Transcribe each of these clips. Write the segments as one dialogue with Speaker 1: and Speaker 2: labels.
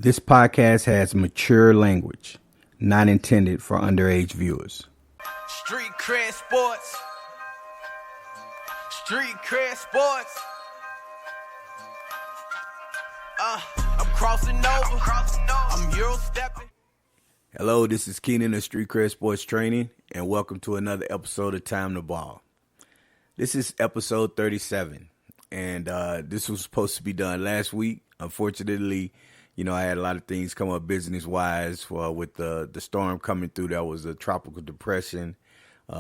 Speaker 1: This podcast has mature language, not intended for underage viewers.
Speaker 2: Street cred sports. Street cred sports. I'm crossing over. I'm Euro stepping.
Speaker 1: Hello, this is Keenan of Street Cred Sports Training, and welcome to another episode of Time to Ball. This is episode 37, and this was supposed to be done last week. Unfortunately, I had a lot of things come up business-wise with the storm coming through. That was a tropical depression,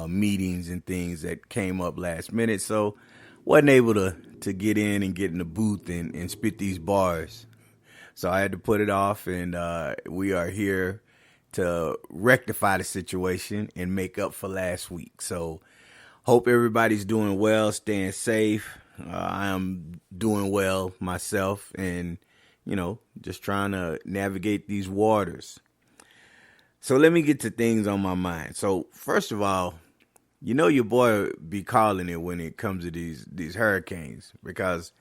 Speaker 1: meetings and things that came up last minute. So wasn't able to get in the booth and spit these bars. So I had to put it off, and we are here to rectify the situation and make up for last week. So hope everybody's doing well, staying safe. I am doing well myself, and just trying to navigate these waters. So let me get to things on my mind. So first of all, your boy be calling it when it comes to these hurricanes, because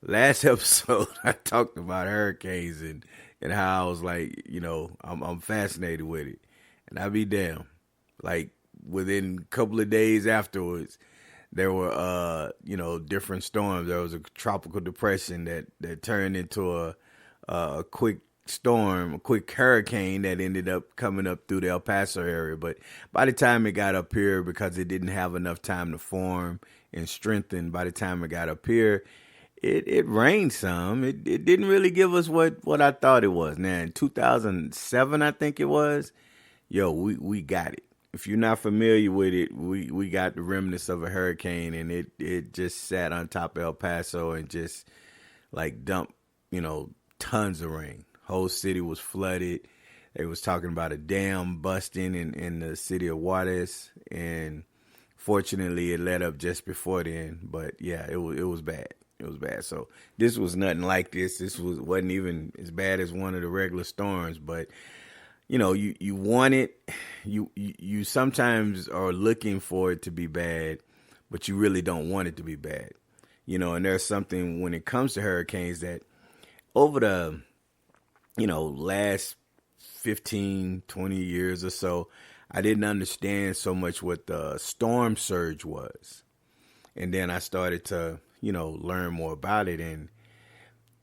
Speaker 1: last episode I talked about hurricanes and how I was like, I'm fascinated with it. And I be damn, like within a couple of days afterwards, there were different storms. There was a tropical depression that turned into a quick storm, a quick hurricane that ended up coming up through the El Paso area. But by the time it got up here, because it didn't have enough time to form and strengthen, by the time it got up here, it rained some. It didn't really give us what I thought it was. Now, in 2007, I think it was, we got it. If you're not familiar with it, we got the remnants of a hurricane, and it just sat on top of El Paso and just like dumped, tons of rain. Whole city was flooded. They was talking about a dam busting in the city of Juarez, and fortunately it let up just before then. But yeah, it was bad. It was bad. So this was nothing like this. This wasn't even as bad as one of the regular storms. But you want it. You sometimes are looking for it to be bad, but you really don't want it to be bad. And there's something when it comes to hurricanes that over the, last 15, 20 years or so, I didn't understand so much what the storm surge was. And then I started to, learn more about it. And,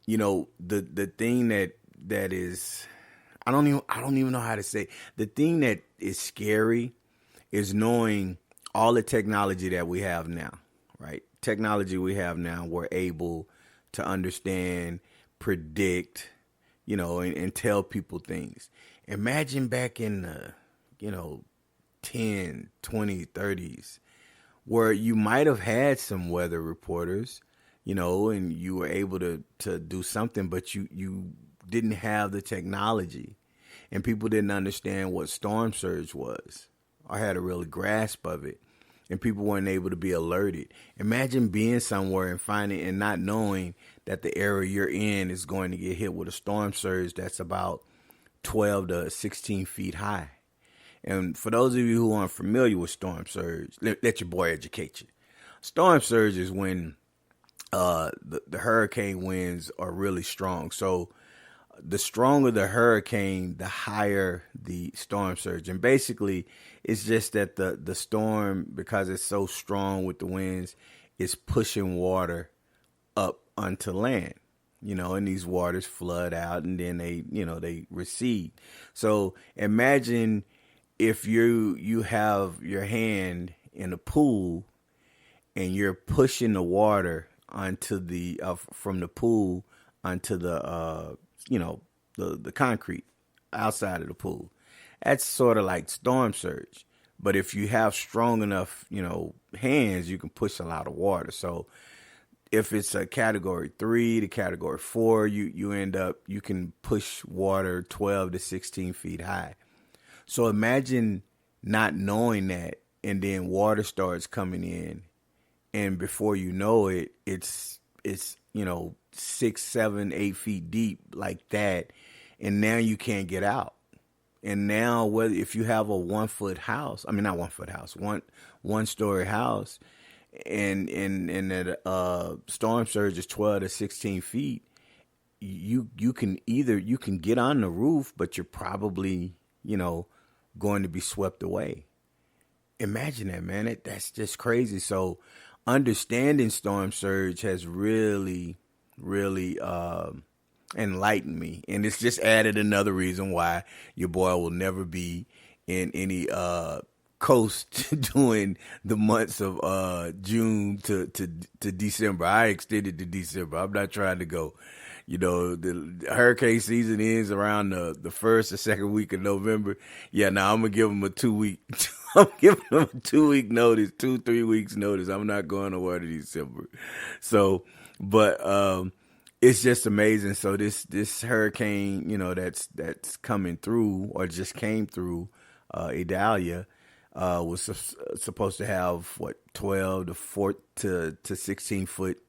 Speaker 1: the thing that is, I don't even know how to say, the thing that is scary is knowing all the technology that we have now, right? Technology we have now, we're able to understand, predict, and tell people things. Imagine back in the, 10, 20, 30s, where you might have had some weather reporters, and you were able to do something, but you didn't have the technology, and people didn't understand what storm surge was or had a real grasp of it, and people weren't able to be alerted. Imagine being somewhere and finding and not knowing that the area you're in is going to get hit with a storm surge that's about 12 to 16 feet high. And for those of you who aren't familiar with storm surge, let your boy educate you. Storm surge is when the hurricane winds are really strong. So the stronger the hurricane, the higher the storm surge. And basically, it's just that the storm, because it's so strong with the winds, is pushing water up onto land, and these waters flood out, and then they recede. So imagine if you have your hand in a pool and you're pushing the water onto the from the pool onto the the concrete outside of the pool. That's sort of like storm surge. But if you have strong enough, hands, you can push a lot of water. So if it's a category 3 to category 4, you can push water 12 to 16 feet high. So imagine not knowing that, and then water starts coming in, and before you know it, it's 6, 7, 8 feet deep like that, and now you can't get out. And now, if you have a 1 story house, and that storm surge is 12 to 16 feet, you can get on the roof, but you're probably, going to be swept away. Imagine that, man. That's just crazy. So understanding storm surge has really, really enlightened me. And it's just added another reason why your boy will never be in any coast during the months of June to December. I extended to December. I'm not trying to go. The hurricane season ends around the first or second week of November. Yeah, now I'm gonna give them a 2 week. I'm giving them a 2 week notice, 3 weeks notice. I'm not going nowhere to December. So, but it's just amazing. So this hurricane, that's coming through or just came through, Idalia, was supposed to have 12 to 16 foot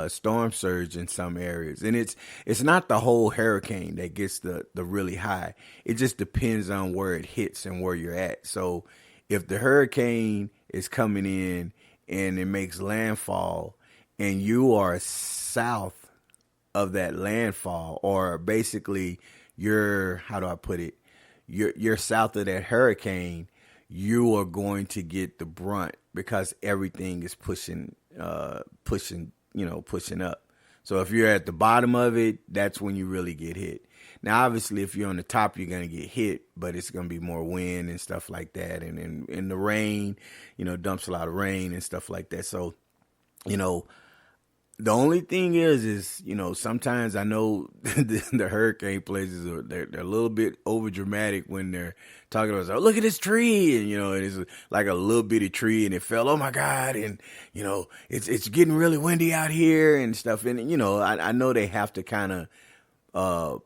Speaker 1: storm surge in some areas, and it's not the whole hurricane that gets the really high. It just depends on where it hits and where you're at. So if the hurricane is coming in and it makes landfall, and you are south of that landfall, or basically you're you're south of that hurricane, you are going to get the brunt because everything is pushing up. So if you're at the bottom of it, that's when you really get hit. Now, obviously, if you're on the top, you're going to get hit, but it's going to be more wind and stuff like that. And the rain, dumps a lot of rain and stuff like that. So, the only thing is, sometimes I know the hurricane places they're a little bit over dramatic when they're talking about, oh, look at this tree, and it's like a little bitty tree and it fell. Oh my God, and it's getting really windy out here and stuff. And I know they have to kind of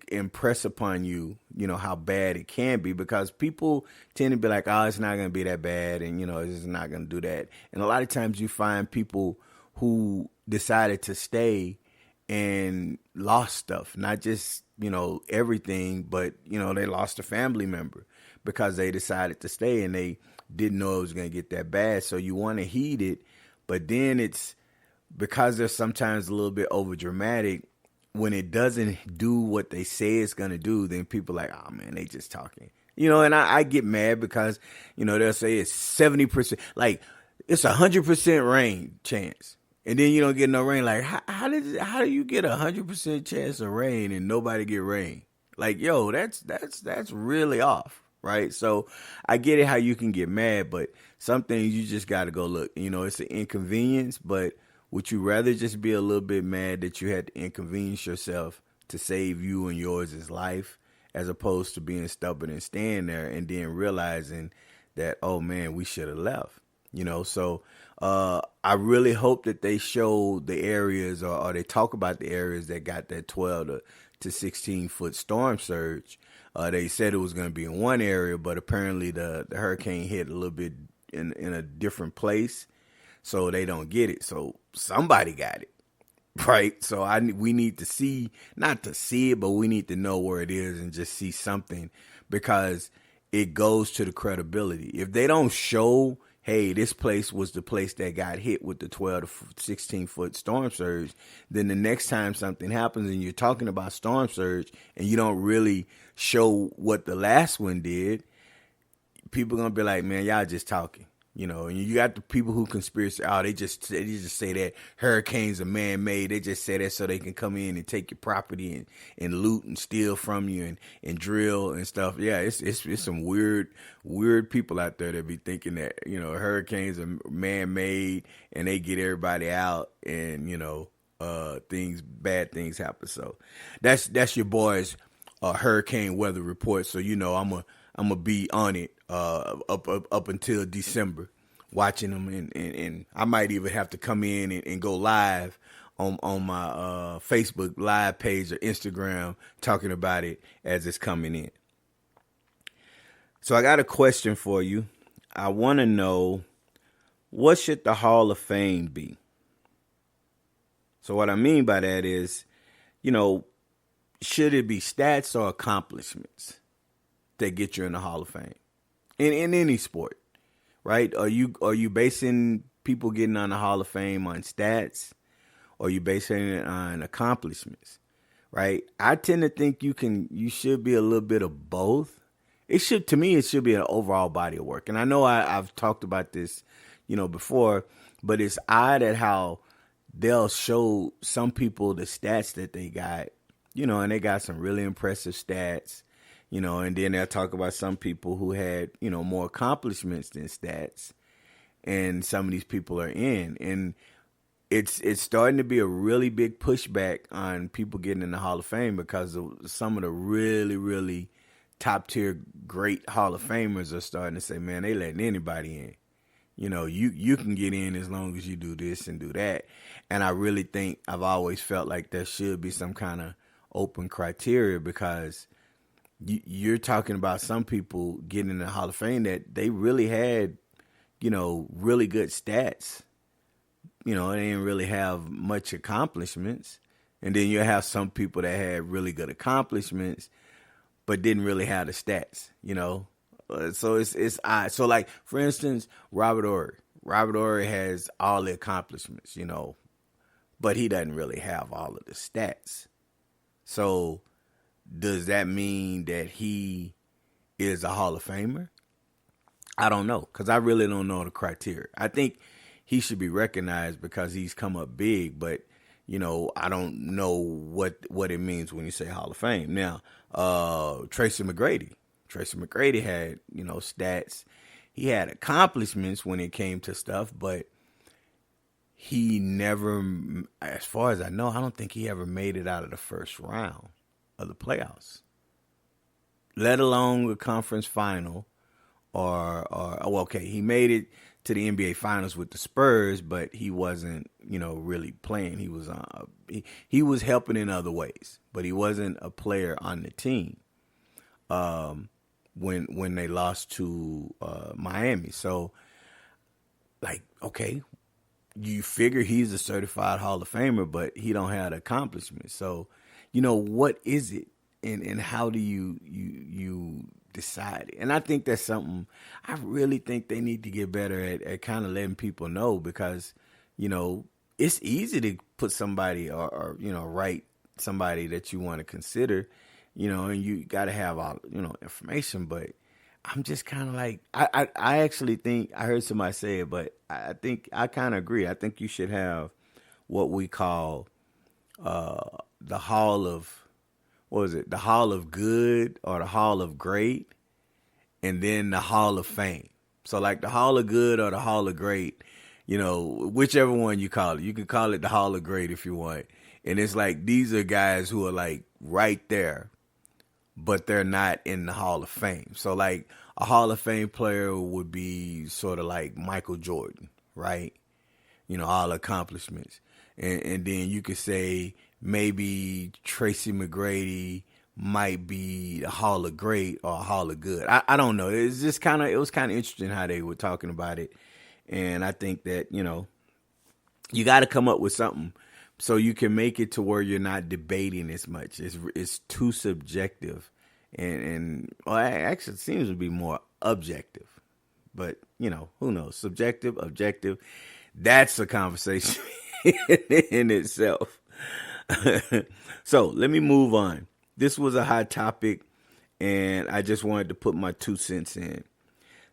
Speaker 1: impress upon you, how bad it can be, because people tend to be like, oh, it's not going to be that bad, and it's not going to do that. And a lot of times you find people who decided to stay and lost stuff, not just, everything, but, they lost a family member because they decided to stay and they didn't know it was going to get that bad. So you want to heed it, but then it's because they're sometimes a little bit over dramatic. When it doesn't do what they say it's going to do, then people are like, oh man, they just talking, and I get mad because, they'll say it's 70%, like it's 100% rain chance. And then you don't get no rain. Like, how do you get 100% chance of rain and nobody get rain? Like, yo, that's really off, right? So I get it how you can get mad, but some things you just got to go look. It's an inconvenience, but would you rather just be a little bit mad that you had to inconvenience yourself to save you and yours' life, as opposed to being stubborn and staying there and then realizing that, oh man, we should have left, So I really hope that they show the areas or they talk about the areas that got that 12 to 16 foot storm surge. They said it was going to be in one area, but apparently the hurricane hit a little bit in a different place, so they don't get it. So somebody got it, right? So we need to see, not to see it, but we need to know where it is and just see something, because it goes to the credibility. If they don't show, hey, this place was the place that got hit with the 12 to 16 foot storm surge, then the next time something happens and you're talking about storm surge and you don't really show what the last one did, people are going to be like, man, y'all just talking. And you got the people who conspiracy, they just say that hurricanes are man-made. They just say that so they can come in and take your property and loot and steal from you and drill and stuff. Yeah, it's some weird people out there that be thinking that, hurricanes are man-made and they get everybody out and, bad things happen. So that's your boy's hurricane weather report. So, I'm gonna be on it up until December, watching them, and I might even have to come in and go live on my Facebook live page or Instagram talking about it as it's coming in. So I got a question for you. I want to know, what should the Hall of Fame be? So what I mean by that is, should it be stats or accomplishments that get you in the Hall of Fame in any sport, right? Are you basing people getting on the Hall of Fame on stats, or are you basing it on accomplishments? right? I tend to think you should be a little bit of both. To me, it should be an overall body of work. And I know I've talked about this, before, but it's odd at how they'll show some people the stats that they got, and they got some really impressive stats, and then they'll talk about some people who had, more accomplishments than stats, and some of these people are in. And it's starting to be a really big pushback on people getting in the Hall of Fame because of some of the really, really top tier great Hall of Famers are starting to say, man, they letting anybody in. You can get in as long as you do this and do that. And I really think I've always felt like there should be some kind of open criteria, because you're talking about some people getting in the Hall of Fame that they really had, really good stats. They didn't really have much accomplishments. And then you have some people that had really good accomplishments, but didn't really have the stats, So it's odd. So, like, for instance, Robert Horry. Robert Horry has all the accomplishments, but he doesn't really have all of the stats. So does that mean that he is a Hall of Famer? I don't know, because I really don't know the criteria. I think he should be recognized because he's come up big, but I don't know what it means when you say Hall of Fame. Now, Tracy McGrady. Tracy McGrady had, stats. He had accomplishments when it came to stuff, but he never, as far as I know, I don't think he ever made it out of the first round of the playoffs, let alone the conference final he made it to the NBA Finals with the Spurs, but he wasn't, really playing. He was he was helping in other ways, but he wasn't a player on the team when they lost to Miami. So, like, okay, you figure he's a certified Hall of Famer, but he don't have the accomplishments. So, what is it, and how do you decide it? And I think that's something I really think they need to get better at kind of letting people know, because, it's easy to put somebody or write somebody that you want to consider, and you got to have all, information. But I'm just kind of like, I actually think, I heard somebody say it, but I think I kind of agree. I think you should have what we call the Hall of, the Hall of Good or the Hall of Great, and then the Hall of Fame. So like the Hall of Good or the Hall of Great, whichever one you call it. You can call it the Hall of Great if you want. And it's like, these are guys who are like right there, but they're not in the Hall of Fame. So like a Hall of Fame player would be sort of like Michael Jordan, right? All accomplishments. And then you could say maybe Tracy McGrady might be the Hall of Great or Hall of Good. I don't know. It was kind of interesting how they were talking about it. And I think that, you got to come up with something so you can make it to where you're not debating as much. It's too subjective, and well, it actually seems to be more objective. But who knows? Subjective, objective. That's a conversation in itself. So let me move on. This was a hot topic, and I just wanted to put my 2 cents in.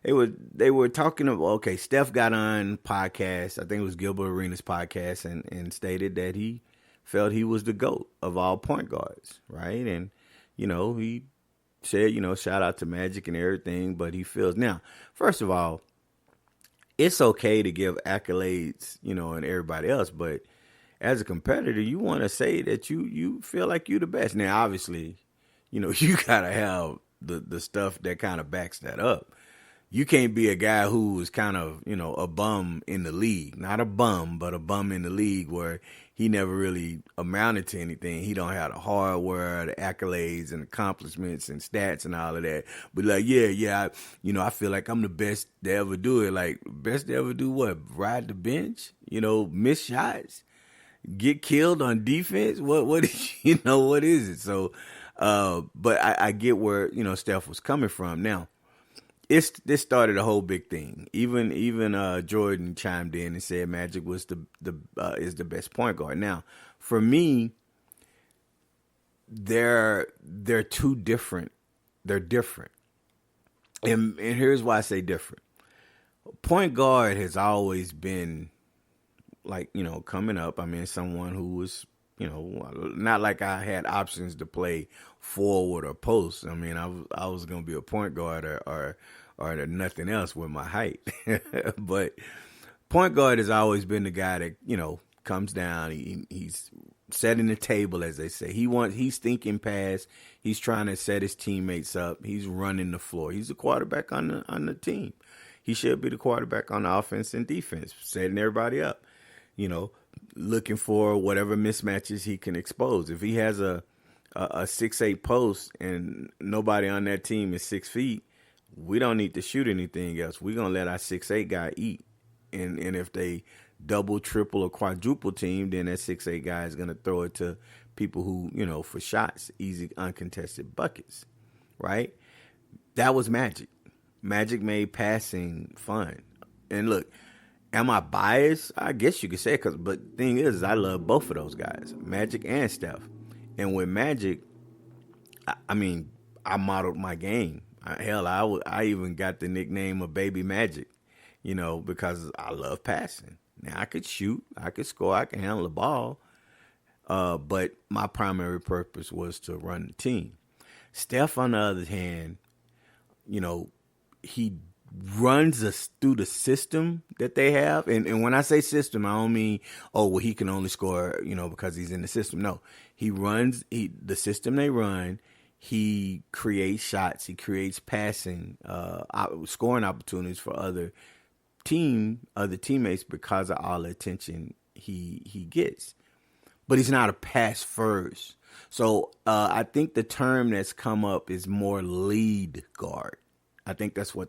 Speaker 1: They were talking about, okay, Steph got on podcast, I think it was Gilbert Arenas' podcast, and stated that he felt he was the GOAT of all point guards, right? And, he said, shout out to Magic and everything, but he feels, now, first of all, it's okay to give accolades, and everybody else, but as a competitor, you want to say that you feel like you're the best. Now, obviously, you got to have the stuff that kind of backs that up. You can't be a guy who is kind of, a bum in the league. Not a bum, but a bum in the league where he never really amounted to anything. He don't have the hardware, the accolades and accomplishments and stats and all of that. But like, I feel like I'm the best to ever do it. Like, best to ever do what? Ride the bench? Miss shots? Get killed on defense? What is it? So, but I get where, Steph was coming from. Now, this started a whole big thing. Even Jordan chimed in and said Magic was is the best point guard. Now, for me, they're too different. They're different. And here's why I say different. Point guard has always been like, coming up. I mean, someone who was, not like I had options to play forward or post. I mean, I was going to be a point guard or nothing else with my height. But point guard has always been the guy that, comes down. He's setting the table, as they say. He's thinking pass. He's trying to set his teammates up. He's running the floor. He's the quarterback on the team. He should be the quarterback on the offense and defense, setting everybody up, looking for whatever mismatches he can expose. If he has a 6'8" post and nobody on that team is 6 feet, we don't need to shoot anything else. We're going to let our 6'8" guy eat. And if they double, triple, or quadruple team, then that 6'8" guy is going to throw it to people who, for shots, easy, uncontested buckets, right? That was Magic. Magic made passing fun. And look, am I biased? I guess you could say it, but the thing is, I love both of those guys, Magic and Steph. And with Magic, I mean, I modeled my game. Hell, I even got the nickname of Baby Magic, because I love passing. Now, I could shoot, I could score, I can handle the ball, but my primary purpose was to run the team. Steph, on the other hand, he runs us through the system that they have. And when I say system, I don't mean, he can only score, because he's in the system. No, he runs the system they run. He creates shots. He creates passing, scoring opportunities for other teammates because of all the attention he gets. But he's not a pass first. So I think the term that's come up is more lead guard. I think that's what,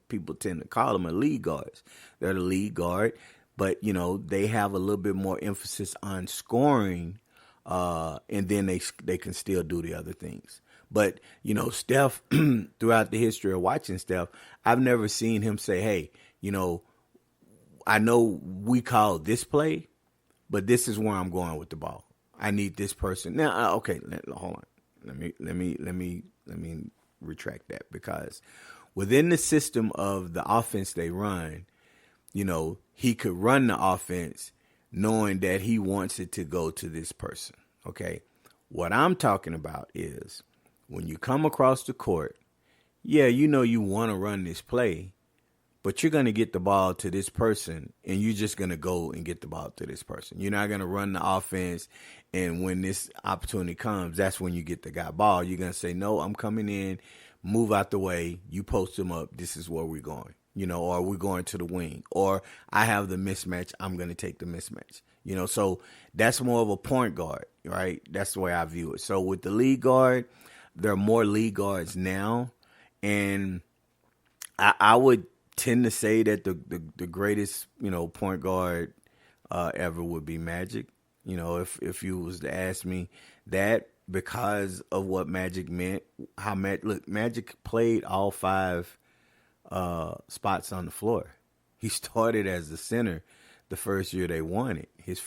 Speaker 1: people tend to call them, a lead guards. They're the lead guard, but, they have a little bit more emphasis on scoring, and then they can still do the other things. But, Steph, throughout the history of watching Steph, I've never seen him say, hey, I know we call this play, but this is where I'm going with the ball. I need this person. Now, okay, hold on. Let me retract that, because within the system of the offense they run, he could run the offense knowing that he wants it to go to this person. Okay. What I'm talking about is when you come across the court, you want to run this play, but you're going to get the ball to this person and you're just going to go and get the ball to this person. You're not going to run the offense. And when this opportunity comes, that's when you get the guy ball. You're going to say, no, I'm coming in, move out the way. You post him up. This is where we're going, or we're going to the wing, or I have the mismatch. I'm going to take the mismatch, so that's more of a point guard, right? That's the way I view it. So with the lead guard, there are more lead guards now. And I would tend to say that the greatest, point guard ever would be Magic. If you was to ask me that, because of what Magic meant, Magic played all 5 spots on the floor. He started as the center the first year they won it. His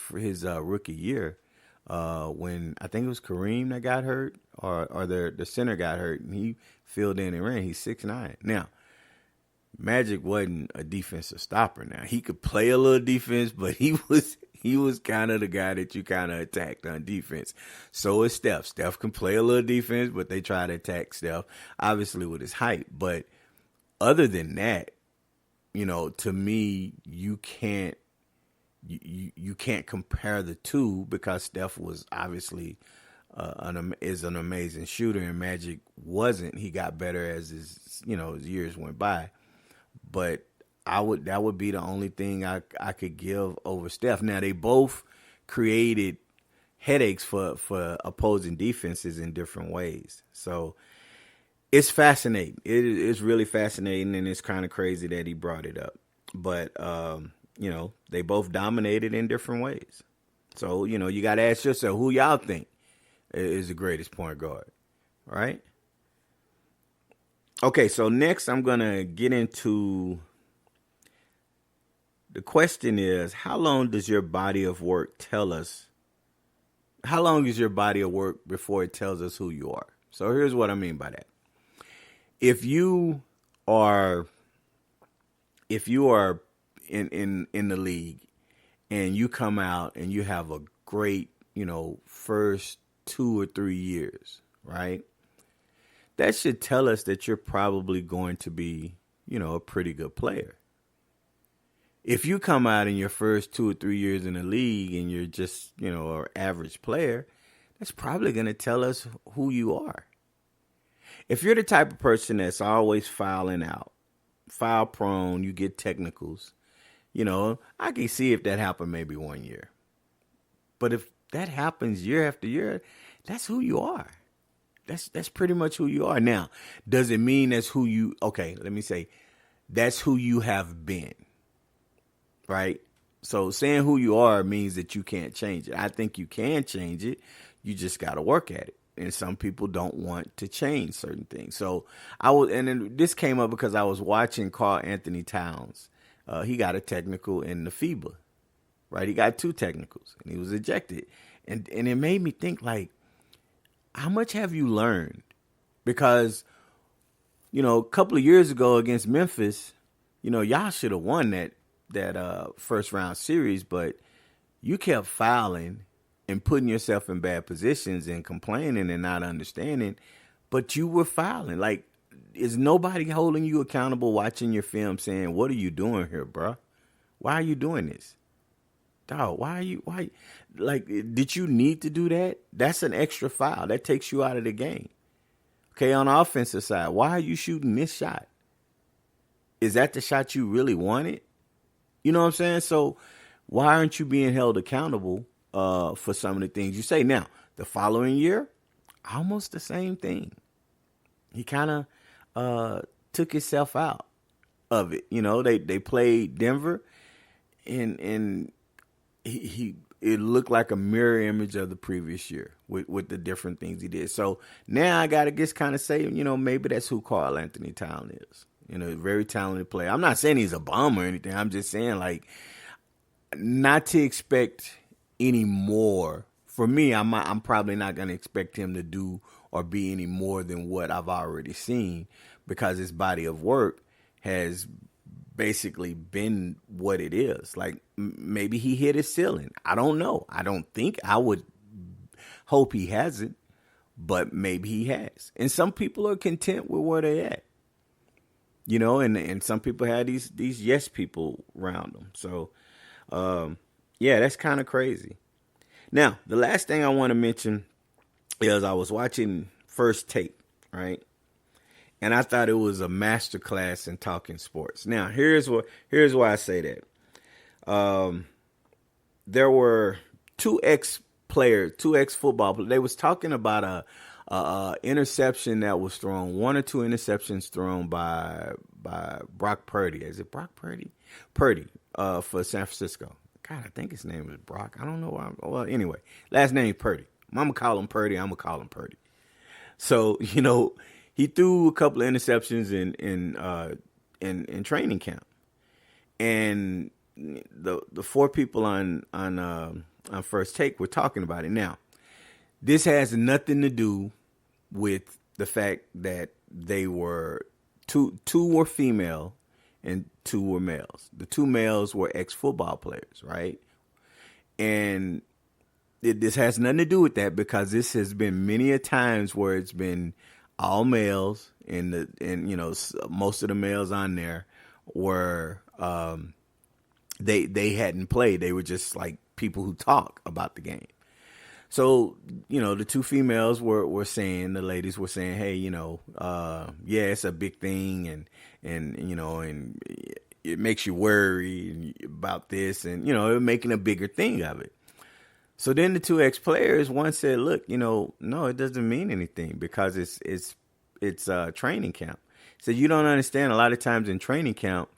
Speaker 1: rookie year, when I think it was Kareem that got hurt, or the center got hurt, and he filled in and ran. He's 6'9". Now, Magic wasn't a defensive stopper. Now, he could play a little defense, but he was kind of the guy that you kind of attacked on defense. So is Steph. Steph can play a little defense, but they try to attack Steph, obviously with his height. But other than that, to me, you can't compare the two, because Steph was obviously is an amazing shooter, and Magic wasn't. He got better as his years went by. But that would be the only thing I could give over Steph. Now, they both created headaches for opposing defenses in different ways. So it's fascinating. It's really fascinating, and it's kind of crazy that he brought it up. But they both dominated in different ways. So you got to ask yourself, who y'all think is the greatest point guard, right? Okay, so next I'm going to get into, the question is, how long does your body of work tell us how long is your body of work before it tells us who you are? So here's what I mean by that. If you are in the league and you come out and you have a great, first 2 or 3 years, right? That should tell us that you're probably going to be, a pretty good player. If you come out in your first 2 or 3 years in the league and you're just, an average player, that's probably going to tell us who you are. If you're the type of person that's always fouling out, foul prone, you get technicals, I can see if that happened maybe 1 year. But if that happens year after year, that's who you are. That's pretty much who you are. Now, does it mean that's who you, okay, let me say, that's who you have been, right? So saying who you are means that you can't change it. I think you can change it. You just got to work at it. And some people don't want to change certain things. So and then this came up because I was watching Karl Anthony Towns. He got a technical in the FIBA, right? He got 2 technicals and he was ejected. And it made me think, like, how much have you learned? Because, a couple of years ago against Memphis, y'all should have won that first round series, but you kept fouling and putting yourself in bad positions and complaining and not understanding, but you were fouling. Like, is nobody holding you accountable watching your film saying, what are you doing here, bro? Why are you doing this? Dog, did you need to do that? That's an extra foul. That takes you out of the game. Okay, on the offensive side, why are you shooting this shot? Is that the shot you really wanted? You know what I'm saying? So why aren't you being held accountable for some of the things you say? Now, the following year, almost the same thing. He kind of took himself out of it. They played Denver, and it looked like a mirror image of the previous year with the different things he did. So now I got to just kind of say, maybe that's who Karl Anthony Towns is. Very talented player. I'm not saying he's a bum or anything. I'm just saying, like, not to expect any more. For me, I'm probably not going to expect him to do or be any more than what I've already seen, because his body of work has basically been what it is. Like, maybe he hit his ceiling. I don't know. I would hope he hasn't, but maybe he has. And some people are content with where they're at. And some people have these yes people around them. So, that's kind of crazy. Now, the last thing I want to mention is I was watching First Take, right? And I thought it was a masterclass in talking sports. Now, here's why I say that. There were two ex-football players. They was talking about a interception that was thrown, 1 or 2 interceptions thrown by Brock Purdy. Is it Brock Purdy? Purdy for San Francisco. God, I think his name is Brock. I don't know why. Well, anyway, last name Purdy. I'm going to call him Purdy. I'm going to call him Purdy. So, he threw a couple of interceptions in training camp. And the 4 people on First Take were talking about it. Now, this has nothing to do with the fact that they were two were female and 2 were males. The 2 males were ex-football players, right? And this has nothing to do with that, because this has been many a times where it's been all males, and most of the males on there were they hadn't played. They were just like people who talk about the game. So, the 2 females were saying, the ladies were saying, hey, it's a big thing, and it makes you worry about this, and, making a bigger thing of it. So then the 2 ex-players, one said, look, no, it doesn't mean anything, because it's training camp. So you don't understand, a lot of times in training camp,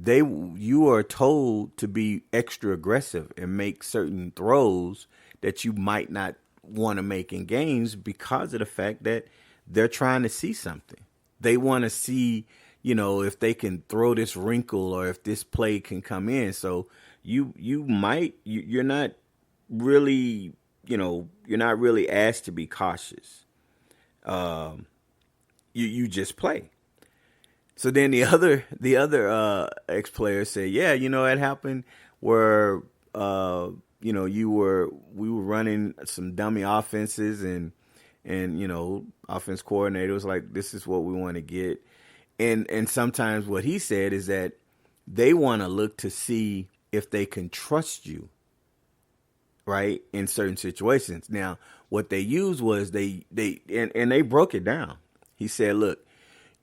Speaker 1: you are told to be extra aggressive and make certain throws that you might not want to make in games, because of the fact that they're trying to see something. They want to see, if they can throw this wrinkle or if this play can come in. So you're not really, you're not really asked to be cautious. You just play. So then the other ex player said, yeah, it happened where we were running some dummy offenses and offense coordinator was like, this is what we want to get. And sometimes what he said is that they want to look to see if they can trust you, right, in certain situations. Now, what they used was they broke it down. He said, look,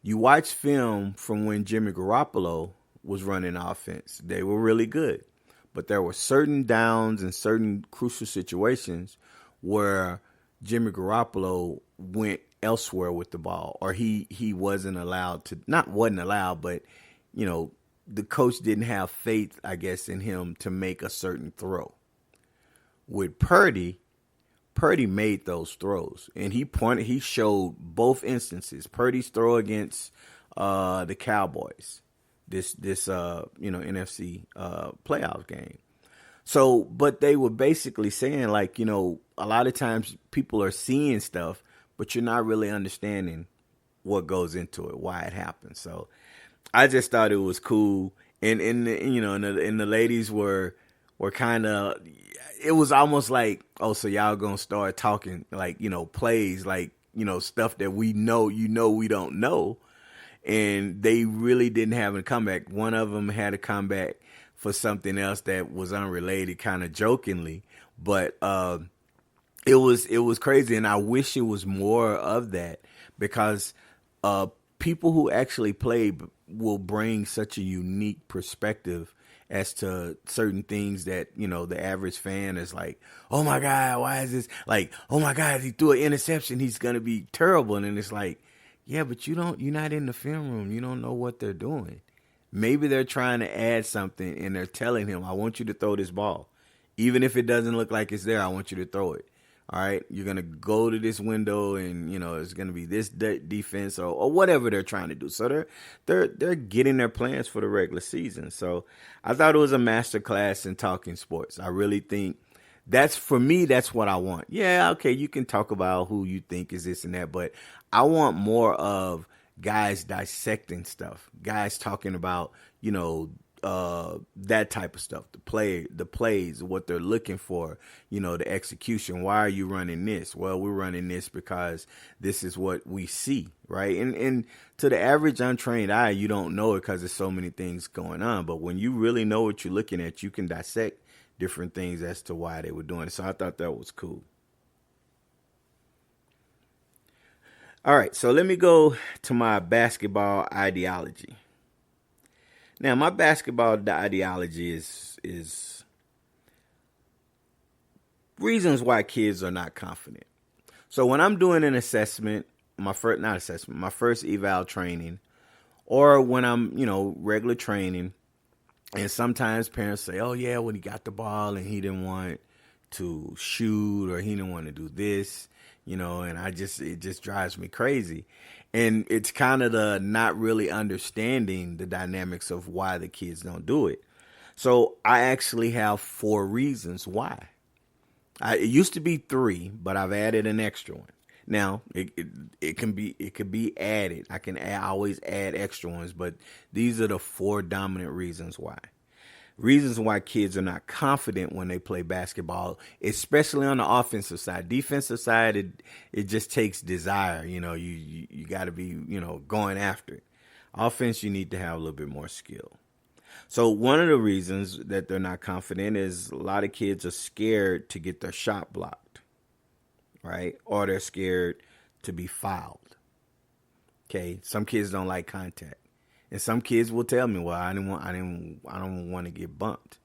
Speaker 1: you watch film from when Jimmy Garoppolo was running offense. They were really good. But there were certain downs and certain crucial situations where Jimmy Garoppolo went elsewhere with the ball, or he wasn't allowed to, not wasn't allowed, but, the coach didn't have faith, I guess, in him to make a certain throw. With Purdy made those throws, and he showed both instances. Purdy's throw against the Cowboys, this NFC playoff game. So, but they were basically saying, like, a lot of times people are seeing stuff, but you're not really understanding what goes into it, why it happens. So I just thought it was cool. And the ladies were kind of, it was almost like, oh, so y'all gonna start talking like, plays, like, stuff that we know, we don't know. And they really didn't have a comeback. One of them had a comeback for something else that was unrelated, kind of jokingly, but it was crazy. And I wish it was more of that, because people who actually play will bring such a unique perspective as to certain things that, the average fan is like, oh my God, why is this? Like, oh my God, he threw an interception, he's going to be terrible. And it's like, yeah, but you're not in the film room. You don't know what they're doing. Maybe they're trying to add something and they're telling him, I want you to throw this ball. Even if it doesn't look like it's there, I want you to throw it. All right, you're going to go to this window and, it's going to be this defense or whatever they're trying to do. So they're getting their plans for the regular season. So I thought it was a master class in talking sports. I really think that's what I want. Yeah, okay, you can talk about who you think is this and that, but I want more of guys dissecting stuff, guys talking about, that type of stuff, the plays, what they're looking for, the execution. Why are you running this? Well, we're running this because this is what we see, right? And to the average untrained eye, you don't know it because there's so many things going on. But when you really know what you're looking at, you can dissect different things as to why they were doing it. So I thought that was cool. All right, so let me go to my basketball ideology. Now, my basketball ideology is reasons why kids are not confident. So when I'm doing an assessment, my first eval training, or when I'm, regular training, and sometimes parents say, oh yeah, when he got the ball and he didn't want to shoot or he didn't want to do this, and it just drives me crazy. And it's kind of the not really understanding the dynamics of why the kids don't do it. So I actually have 4 reasons why. It used to be 3, but I've added an extra one. Now it could be added. I can always add extra ones, but these are the 4 dominant reasons why. Reasons why kids are not confident when they play basketball, especially on the offensive side. Defensive side, it just takes desire. You got to be, going after it. Offense, you need to have a little bit more skill. So one of the reasons that they're not confident is a lot of kids are scared to get their shot blocked, right? Or they're scared to be fouled. Okay, some kids don't like contact. And some kids will tell me, well, I don't want to get bumped.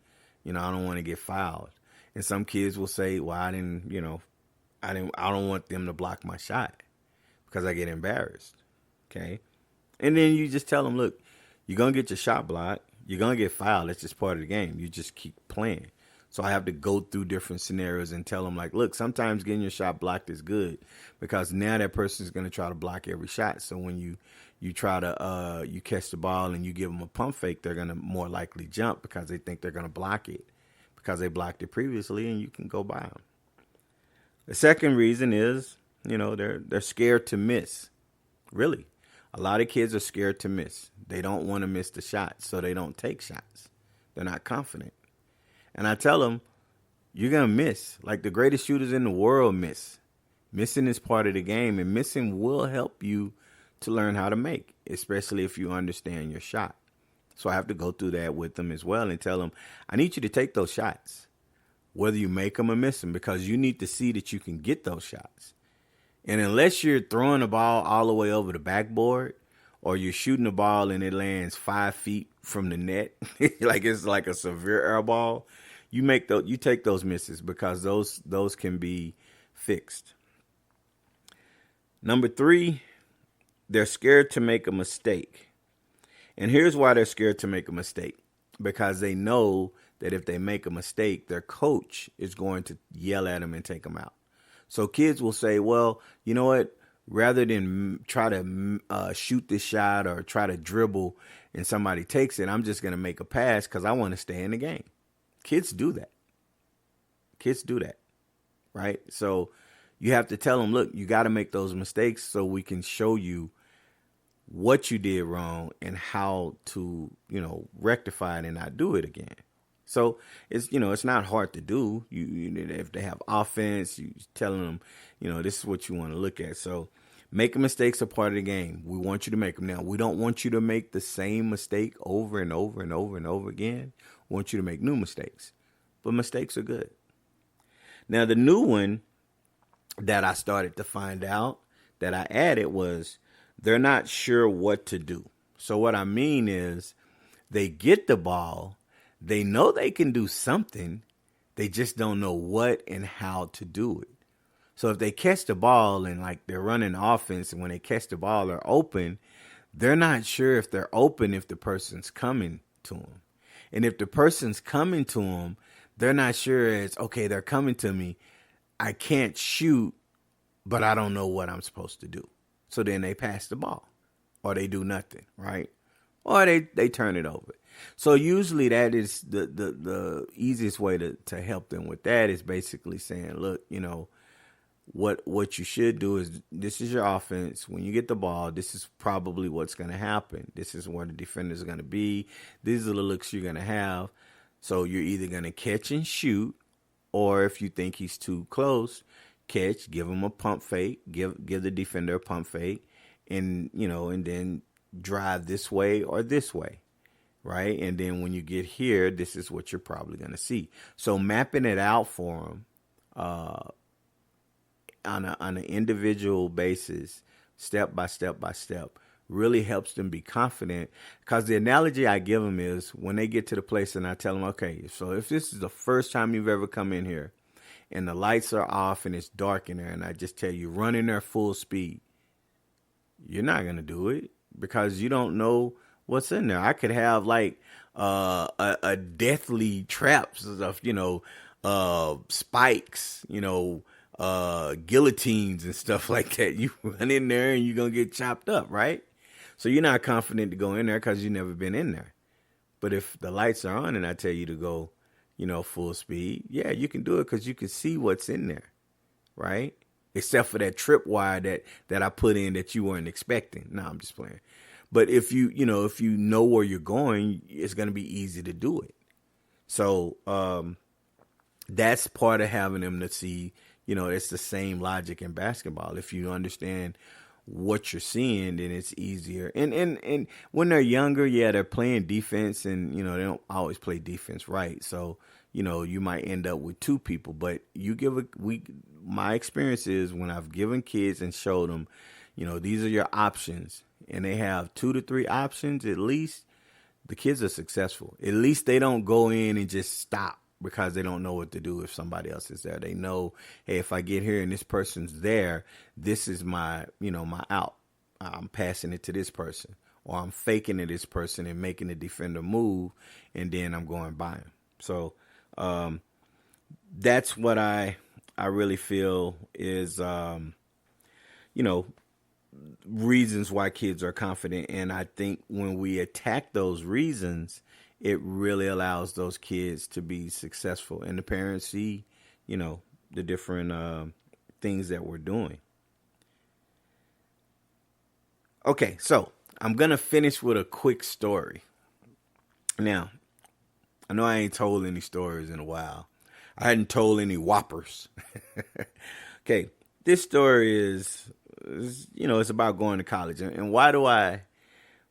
Speaker 1: I don't want to get fouled. And some kids will say, well, I don't want them to block my shot because I get embarrassed. Okay. And then you just tell them, look, you're going to get your shot blocked. You're going to get fouled. It's just part of the game. You just keep playing. So I have to go through different scenarios and tell them, like, look, sometimes getting your shot blocked is good because now that person is going to try to block every shot. So when you try to you catch the ball and you give them a pump fake, they're going to more likely jump because they think they're going to block it because they blocked it previously and you can go by them. The second reason is, they're scared to miss. Really. A lot of kids are scared to miss. They don't want to miss the shots, so they don't take shots. They're not confident. And I tell them, you're going to miss. Like the greatest shooters in the world miss. Missing is part of the game, and missing will help you to learn how to make, especially if you understand your shot. So I have to go through that with them as well and tell them, I need you to take those shots, whether you make them or miss them, because you need to see that you can get those shots. And unless you're throwing the ball all the way over the backboard, or you're shooting the ball and it lands 5 feet from the net, like it's like a severe air ball, you take those misses, because those can be fixed. Number 3, they're scared to make a mistake. And here's why they're scared to make a mistake. Because they know that if they make a mistake, their coach is going to yell at them and take them out. So kids will say, well, you know what? Rather than try to shoot this shot or try to dribble and somebody takes it, I'm just going to make a pass because I want to stay in the game. Kids do that. Right? So you have to tell them, look, you got to make those mistakes so we can show you what you did wrong and how to, rectify it and not do it again. So it's not hard to do. If they have offense, you telling them, this is what you want to look at. So making mistakes are part of the game. We want you to make them. Now, we don't want you to make the same mistake over and over and over and over again. We want you to make new mistakes, but mistakes are good. Now, the new one that I started to find out that I added was they're not sure what to do. So what I mean is they get the ball. They know they can do something. They just don't know what and how to do it. So if they catch the ball and like they're running offense, and when they catch the ball, they're open, they're not sure if they're open if the person's coming to them. And if the person's coming to them, they're not sure it's, okay, they're coming to me. I can't shoot, but I don't know what I'm supposed to do. So then they pass the ball or they do nothing, right? Or they turn it over. So usually that is the easiest way to help them with that is basically saying, look, what you should do is, this is your offense. When you get the ball, this is probably what's going to happen. This is where the defenders are going to be. These are the looks you're going to have. So you're either going to catch and shoot, or if you think he's too close, catch, give him a pump fake, give the defender a pump fake, and then drive this way or this way, right? And then when you get here, this is what you're probably going to see. So mapping it out for them on an individual basis, step by step by step, really helps them be confident. Because the analogy I give them is when they get to the place and I tell them, okay, so if this is the first time you've ever come in here and the lights are off and it's dark in there, and I just tell you, run in there full speed, you're not going to do it because you don't know what's in there. I could have like a deathly traps of, spikes, guillotines and stuff like that. You run in there and you're going to get chopped up, right? So you're not confident to go in there because you've never been in there. But if the lights are on and I tell you to go, full speed, yeah, you can do it because you can see what's in there, right? Except for that tripwire that I put in that you weren't expecting. No, I'm just playing. But if you know where you're going, it's going to be easy to do it. So that's part of having them to see, it's the same logic in basketball. If you understand what you're seeing, then it's easier. And when they're younger, yeah, they're playing defense and, they don't always play defense right. So, you might end up with two people, but my experience is when I've given kids and showed them, these are your options and they have 2 to 3 options, at least the kids are successful. At least they don't go in and just stop because they don't know what to do if somebody else is there. They know, hey, if I get here and this person's there, this is my, my out. I'm passing it to this person, or I'm faking to this person and making the defender move, and then I'm going by him. So that's what I really feel is, reasons why kids are confident. And I think when we attack those reasons, it really allows those kids to be successful. And the parents see, the different things that we're doing. Okay, so I'm going to finish with a quick story. Now, I know I ain't told any stories in a while. I hadn't told any whoppers. Okay, this story is, it's about going to college. And why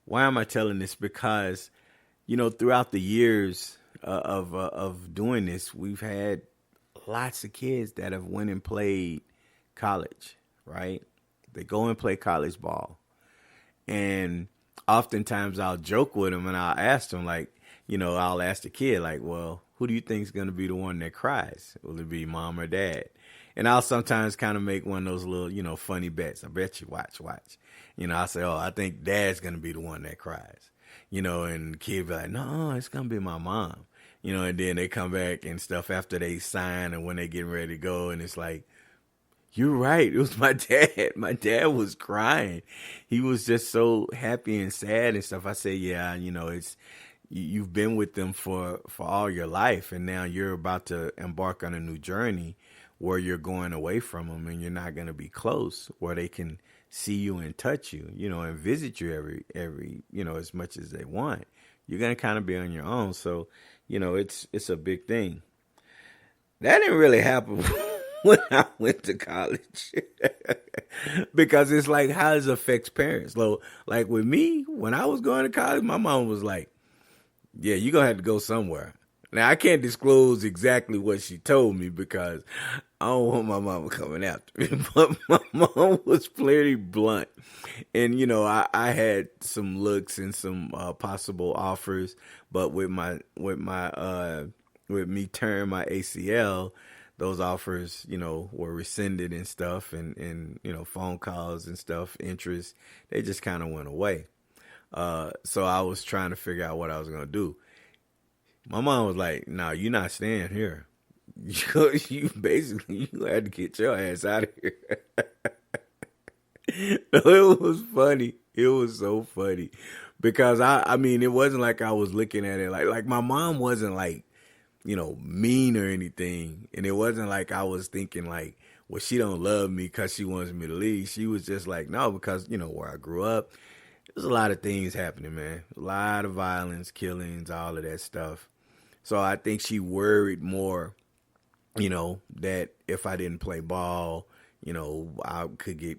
Speaker 1: am I telling this? Because, throughout the years of doing this, we've had lots of kids that have went and played college, right? They go and play college ball. And oftentimes I'll joke with them and I'll ask them, like, I'll ask the kid, like, well, who do you think is going to be the one that cries? Will it be mom or dad? And I'll sometimes kind of make one of those little, funny bets. I bet you, watch. I'll say, oh, I think dad's going to be the one that cries. And the kid be like, no, it's going to be my mom. And then they come back and stuff after they sign and when they getting ready to go. And it's like, you're right. It was my dad. My dad was crying. He was just so happy and sad and stuff. I say, yeah, you've been with them for all your life. And now you're about to embark on a new journey where you're going away from them and you're not going to be close where they can see you and touch you, and visit you every, as much as they want. You're going to kind of be on your own. So, it's a big thing. That didn't really happen when I went to college because it's like how it affects parents. Like with me, when I was going to college, my mom was like, yeah, you're going to have to go somewhere. Now, I can't disclose exactly what she told me because I don't want my mama coming after me, but my mom was pretty blunt. And, I had some looks and some possible offers, but with me tearing my ACL, those offers, were rescinded and stuff and phone calls and stuff, interest, they just kind of went away. So I was trying to figure out what I was going to do. My mom was like, no, you're not staying here. You had to get your ass out of here. It was funny. It was so funny because I mean, it wasn't like I was looking at it like my mom wasn't like, mean or anything. And it wasn't like I was thinking like, well, she don't love me because she wants me to leave. She was just like, no, because, where I grew up, there's a lot of things happening, man. A lot of violence, killings, all of that stuff. So I think she worried more, that if I didn't play ball, I could get,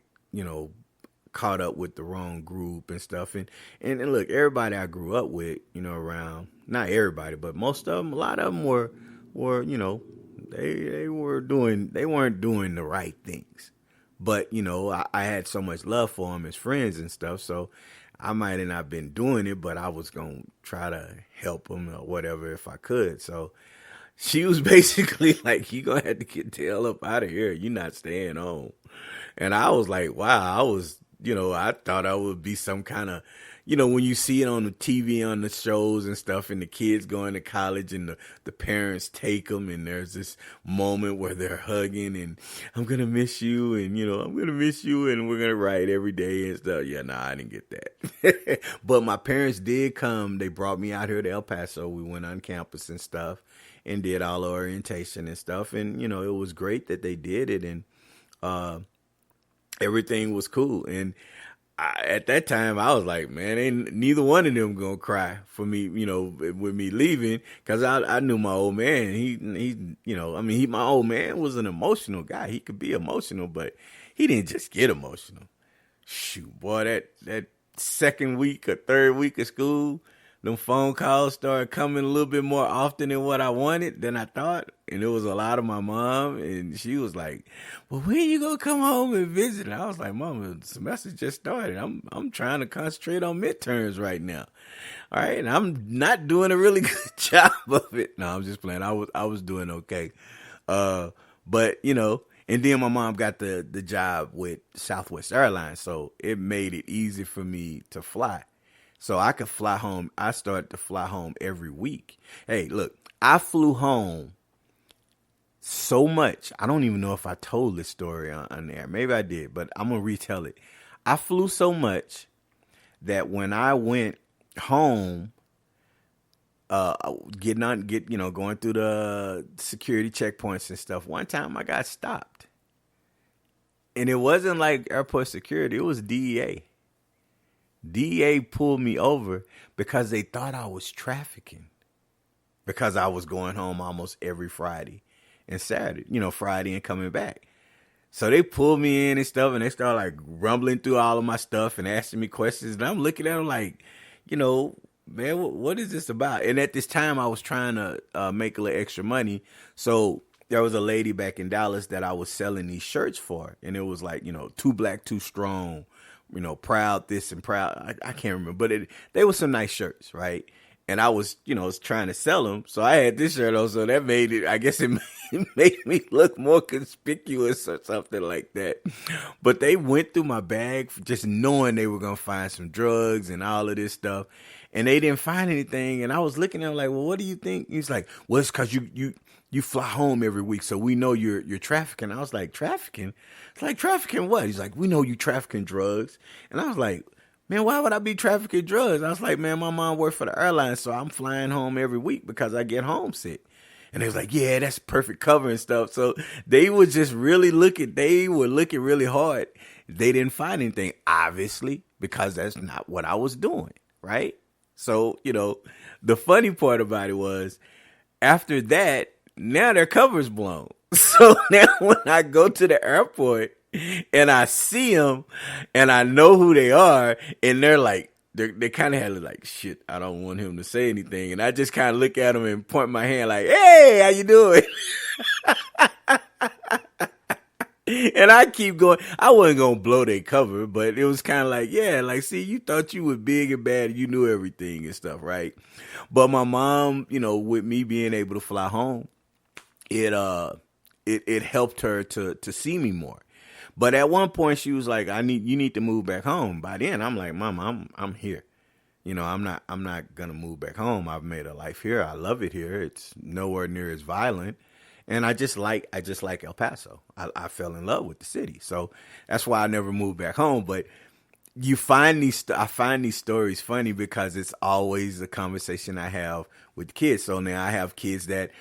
Speaker 1: caught up with the wrong group and stuff. And look, everybody I grew up with, around, not everybody, but most of them, a lot of them were they weren't doing the right things. But, I had so much love for them as friends and stuff. So I might have not been doing it, but I was going to try to help them or whatever if I could. So she was basically like, you're going to have to get the hell up out of here. You're not staying home. And I was like, wow, I thought I would be some kind of, when you see it on the TV, on the shows and stuff, and the kids going to college and the parents take them and there's this moment where they're hugging and I'm going to miss you and, I'm going to miss you and we're going to write every day and stuff. Yeah, nah, I didn't get that. But my parents did come. They brought me out here to El Paso. We went on campus and stuff and did all the orientation and stuff. And, it was great that they did it. And, everything was cool. And at that time, I was like, man, ain't neither one of them gonna cry for me, with me leaving, because I knew my old man. My old man was an emotional guy. He could be emotional, but he didn't just get emotional. Shoot, boy, that second week or third week of school, them phone calls started coming a little bit more often than what I wanted, than I thought. And it was a lot of my mom. And she was like, well, when you gonna come home and visit? And I was like, Mom, the semester just started. I'm trying to concentrate on midterms right now. All right. And I'm not doing a really good job of it. No, I'm just playing. I was doing okay. But, and then my mom got the job with Southwest Airlines. So it made it easy for me to fly. So I could fly home. I started to fly home every week. Hey, look, I flew home so much. I don't even know if I told this story on there. Maybe I did, but I'm going to retell it. I flew so much that when I went home, going through the security checkpoints and stuff, one time I got stopped. And it wasn't like airport security. It was DEA. DEA pulled me over because they thought I was trafficking. Because I was going home almost every Friday and Saturday, Friday and coming back. So they pulled me in and stuff, and they started like rumbling through all of my stuff and asking me questions. And I'm looking at them like, man, what is this about? And at this time, I was trying to make a little extra money. So there was a lady back in Dallas that I was selling these shirts for. And it was like, too black, too strong, proud this and proud. I can't remember, but they were some nice shirts, right? And I was, trying to sell them. So I had this shirt on, so that made it, I guess it made me look more conspicuous or something like that. But they went through my bag just knowing they were going to find some drugs and all of this stuff. And they didn't find anything. And I was looking at him like, well, what do you think? He's like, well, it's because you fly home every week, so we know you're trafficking. I was like, trafficking? It's like, trafficking what? He's like, we know you trafficking drugs. And I was like, man, why would I be trafficking drugs? I was like, man, my mom worked for the airline, so I'm flying home every week because I get homesick. And they was like, yeah, that's perfect cover and stuff. So they were just really looking really hard. They didn't find anything, obviously, because that's not what I was doing, right? So, the funny part about it was, after that, now their cover's blown. So now when I go to the airport, and I see them, and I know who they are, and they're like, they kind of had like, shit, I don't want him to say anything. And I just kind of look at them and point my hand like, hey, how you doing? And I keep going. I wasn't going to blow their cover, but it was kind of like, yeah, like, see, you thought you were big and bad. You knew everything and stuff, right? But my mom, with me being able to fly home, it helped her to see me more. But at one point she was like, you need to move back home. By then I'm like, Mom, I'm here. I'm not gonna move back home. I've made a life here. I love it here. It's nowhere near as violent. And I just like El Paso. I fell in love with the city. So that's why I never moved back home. But I find these stories funny because it's always a conversation I have with kids. So now I have kids that,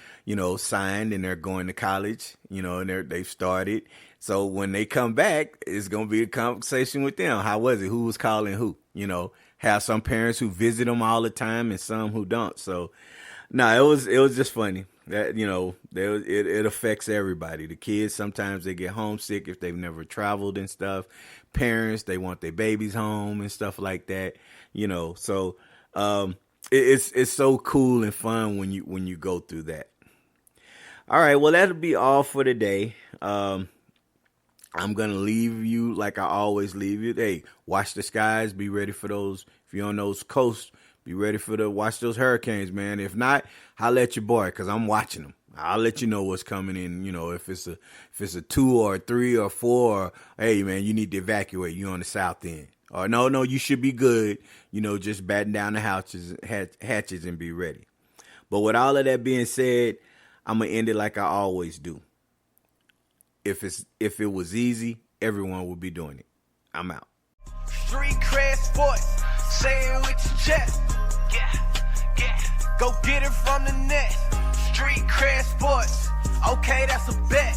Speaker 1: signed and they're going to college, and they've started. So when they come back, it's going to be a conversation with them. How was it? Who was calling who? Have some parents who visit them all the time and some who don't. So no, it was just funny that, it affects everybody. The kids, sometimes they get homesick if they've never traveled and stuff. Parents, they want their babies home and stuff like that, so, it's so cool and fun when you go through that. All right. Well, that'll be all for today. I'm going to leave you like I always leave you. Hey, watch the skies. Be ready for those. If you're on those coasts, be ready watch those hurricanes, man. If not, holla at your boy because I'm watching them. I'll let you know what's coming in. If it's a 2 or a 3 or 4, or, hey, man, you need to evacuate. You on the south end. Or no, you should be good. Just batten down the hatches and be ready. But with all of that being said, I'm going to end it like I always do. If it was easy, everyone would be doing it. I'm out.
Speaker 2: Street cred sports, say it with your chest. Yeah. Go get it from the net. Street cred sports, okay, that's a bet.